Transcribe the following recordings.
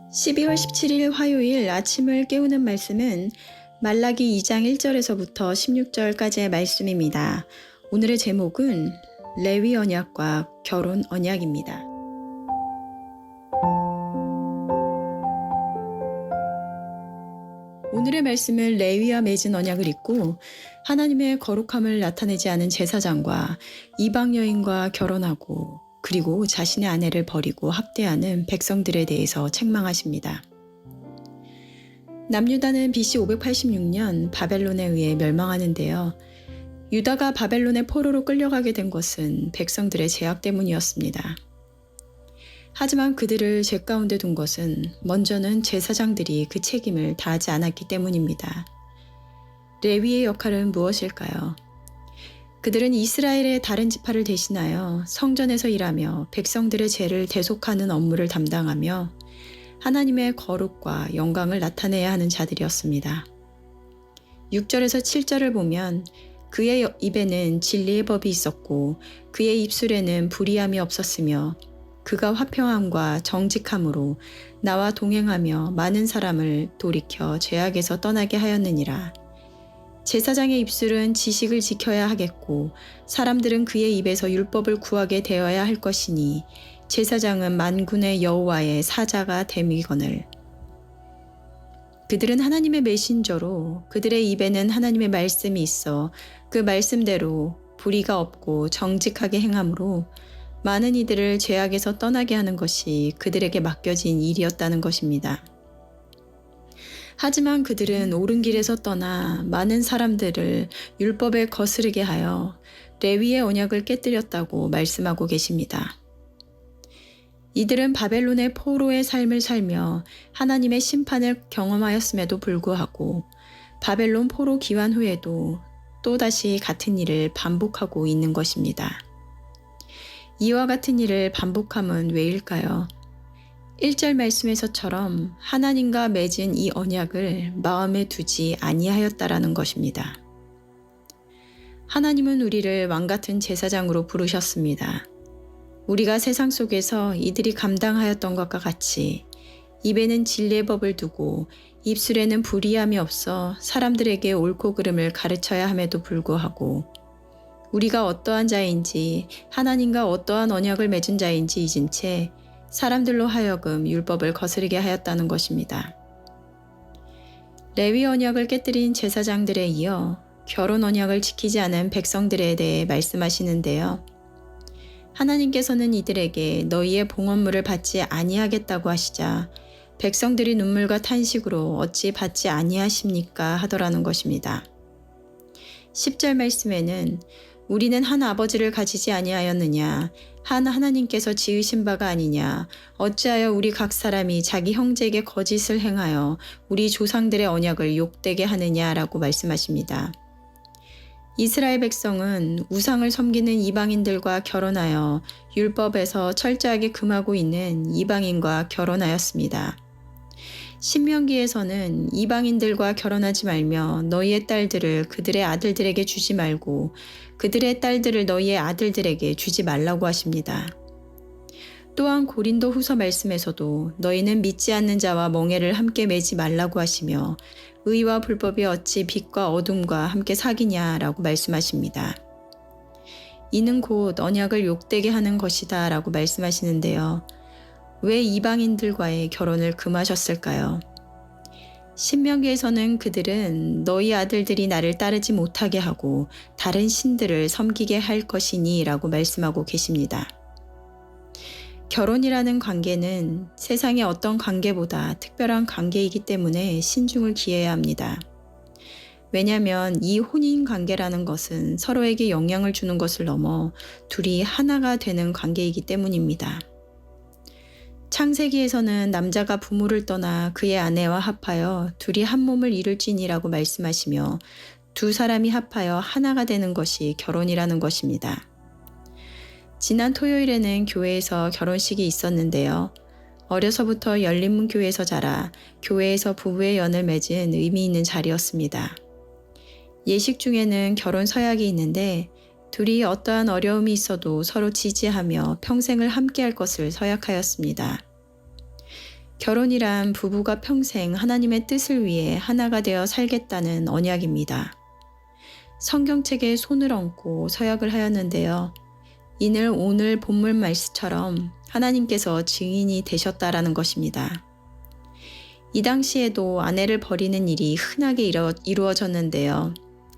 12월 17일 화요일 아침을 깨우는 말씀은 말라기 2장 1절에서부터 16절까지의 말씀입니다. 오늘의 제목은 레위 언약과 결혼 언약입니다. 오늘의 말씀은 레위와 맺은 언약을 읽고 하나님의 거룩함을 나타내지 않은 제사장과 이방 여인과 결혼하고 그리고 자신의 아내를 버리고 학대하는 백성들에 대해서 책망하십니다. 남유다는 BC 586년 바벨론에 의해 멸망하는데요. 유다가 바벨론의 포로로 끌려가게 된 것은 백성들의 제약 때문이었습니다. 하지만 그들을 죄 가운데 둔 것은 먼저는 제사장들이 그 책임을 다하지 않았기 때문입니다. 레위의 역할은 무엇일까요? 그들은 이스라엘의 다른 지파를 대신하여 성전에서 일하며 백성들의 죄를 대속하는 업무를 담당하며 하나님의 거룩과 영광을 나타내야 하는 자들이었습니다. 6절에서 7절을 보면 그의 입에는 진리의 법이 있었고 그의 입술에는 불의함이 없었으며 그가 화평함과 정직함으로 나와 동행하며 많은 사람을 돌이켜 죄악에서 떠나게 하였느니라. 제사장의 입술은 지식을 지켜야 하겠고 사람들은 그의 입에서 율법을 구하게 되어야 할 것이니 제사장은 만군의 여호와의 사자가 됨이거늘. 그들은 하나님의 메신저로 그들의 입에는 하나님의 말씀이 있어 그 말씀대로 불의가 없고 정직하게 행함으로 많은 이들을 죄악에서 떠나게 하는 것이 그들에게 맡겨진 일이었다는 것입니다. 하지만 그들은 옳은 길에서 떠나 많은 사람들을 율법에 거스르게 하여 레위의 언약을 깨뜨렸다고 말씀하고 계십니다. 이들은 바벨론의 포로의 삶을 살며 하나님의 심판을 경험하였음에도 불구하고 바벨론 포로 귀환 후에도 또다시 같은 일을 반복하고 있는 것입니다. 이와 같은 일을 반복함은 왜일까요? 1절 말씀에서처럼 하나님과 맺은 이 언약을 마음에 두지 아니하였다라는 것입니다. 하나님은 우리를 왕같은 제사장으로 부르셨습니다. 우리가 세상 속에서 이들이 감당하였던 것과 같이 입에는 진리의 법을 두고 입술에는 불의함이 없어 사람들에게 옳고 그름을 가르쳐야 함에도 불구하고 우리가 어떠한 자인지 하나님과 어떠한 언약을 맺은 자인지 잊은 채 사람들로 하여금 율법을 거스르게 하였다는 것입니다. 레위 언약을 깨뜨린 제사장들에 이어 결혼 언약을 지키지 않은 백성들에 대해 말씀하시는데요. 하나님께서는 이들에게 너희의 봉헌물을 받지 아니하겠다고 하시자 백성들이 눈물과 탄식으로 어찌 받지 아니하십니까 하더라는 것입니다. 10절 말씀에는 우리는 한 아버지를 가지지 아니하였느냐 한 하나님께서 지으신 바가 아니냐 어찌하여 우리 각 사람이 자기 형제에게 거짓을 행하여 우리 조상들의 언약을 욕되게 하느냐라고 말씀하십니다. 이스라엘 백성은 우상을 섬기는 이방인들과 결혼하여 율법에서 철저하게 금하고 있는 이방인과 결혼하였습니다. 신명기에서는 이방인들과 결혼하지 말며 너희의 딸들을 그들의 아들들에게 주지 말고 그들의 딸들을 너희의 아들들에게 주지 말라고 하십니다. 또한 고린도 후서 말씀에서도 너희는 믿지 않는 자와 멍에를 함께 매지 말라고 하시며 의와 불법이 어찌 빛과 어둠과 함께 사귀냐라고 말씀하십니다. 이는 곧 언약을 욕되게 하는 것이다 라고 말씀하시는데요. 왜 이방인들과의 결혼을 금하셨을까요? 신명기에서는 그들은 너희 아들들이 나를 따르지 못하게 하고 다른 신들을 섬기게 할 것이니 라고 말씀하고 계십니다. 결혼이라는 관계는 세상의 어떤 관계보다 특별한 관계이기 때문에 신중을 기해야 합니다. 왜냐하면 이 혼인 관계라는 것은 서로에게 영향을 주는 것을 넘어 둘이 하나가 되는 관계이기 때문입니다. 창세기에서는 남자가 부모를 떠나 그의 아내와 합하여 둘이 한 몸을 이룰지니라고 말씀하시며 두 사람이 합하여 하나가 되는 것이 결혼이라는 것입니다. 지난 토요일에는 교회에서 결혼식이 있었는데요. 어려서부터 열린문교회에서 자라 교회에서 부부의 연을 맺은 의미 있는 자리였습니다. 예식 중에는 결혼 서약이 있는데 둘이 어떠한 어려움이 있어도 서로 지지하며 평생을 함께할 것을 서약하였습니다. 결혼이란 부부가 평생 하나님의 뜻을 위해 하나가 되어 살겠다는 언약입니다. 성경책에 손을 얹고 서약을 하였는데요. 이는 오늘 본문 말씀처럼 하나님께서 증인이 되셨다라는 것입니다. 이 당시에도 아내를 버리는 일이 흔하게 이루어졌는데요.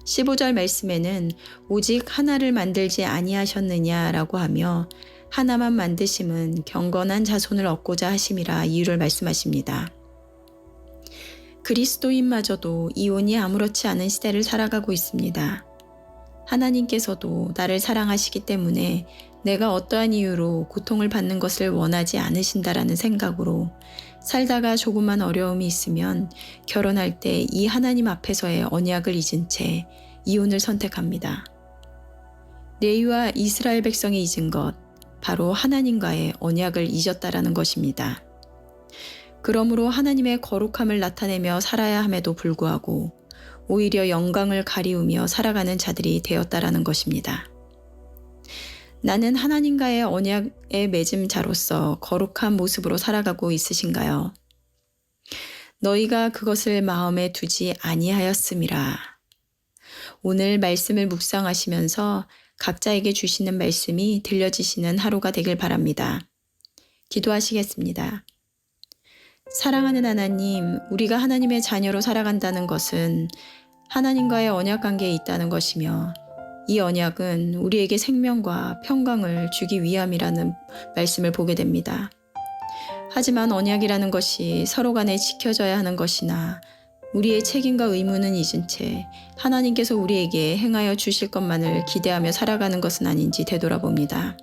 15절 말씀에는 오직 하나를 만들지 아니하셨느냐라고 하며 하나만 만드심은 경건한 자손을 얻고자 하심이라 이유를 말씀하십니다. 그리스도인마저도 이혼이 아무렇지 않은 시대를 살아가고 있습니다. 하나님께서도 나를 사랑하시기 때문에 내가 어떠한 이유로 고통을 받는 것을 원하지 않으신다라는 생각으로 살다가 조금만 어려움이 있으면 결혼할 때 이 하나님 앞에서의 언약을 잊은 채 이혼을 선택합니다. 레위와 이스라엘 백성이 잊은 것, 바로 하나님과의 언약을 잊었다라는 것입니다. 그러므로 하나님의 거룩함을 나타내며 살아야 함에도 불구하고 오히려 영광을 가리우며 살아가는 자들이 되었다라는 것입니다. 나는 하나님과의 언약에 맺은 자로서 거룩한 모습으로 살아가고 있으신가요? 너희가 그것을 마음에 두지 아니하였음이라. 오늘 말씀을 묵상하시면서 각자에게 주시는 말씀이 들려지시는 하루가 되길 바랍니다. 기도하시겠습니다. 사랑하는 하나님, 우리가 하나님의 자녀로 살아간다는 것은 하나님과의 언약 관계에 있다는 것이며 이 언약은 우리에게 생명과 평강을 주기 위함이라는 말씀을 보게 됩니다. 하지만 언약이라는 것이 서로 간에 지켜져야 하는 것이나 우리의 책임과 의무는 잊은 채 하나님께서 우리에게 행하여 주실 것만을 기대하며 살아가는 것은 아닌지 되돌아봅니다.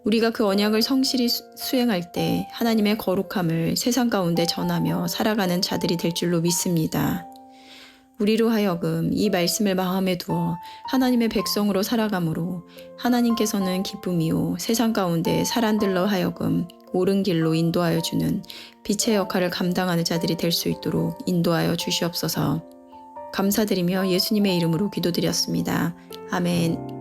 우리가 그 언약을 성실히 수행할 때 하나님의 거룩함을 세상 가운데 전하며 살아가는 자들이 될 줄로 믿습니다. 우리로 하여금 이 말씀을 마음에 두어 하나님의 백성으로 살아가므로 하나님께서는 기쁨이요 세상 가운데 사람들로 하여금 옳은 길로 인도하여 주는 빛의 역할을 감당하는 자들이 될 수 있도록 인도하여 주시옵소서. 감사드리며 예수님의 이름으로 기도드렸습니다. 아멘.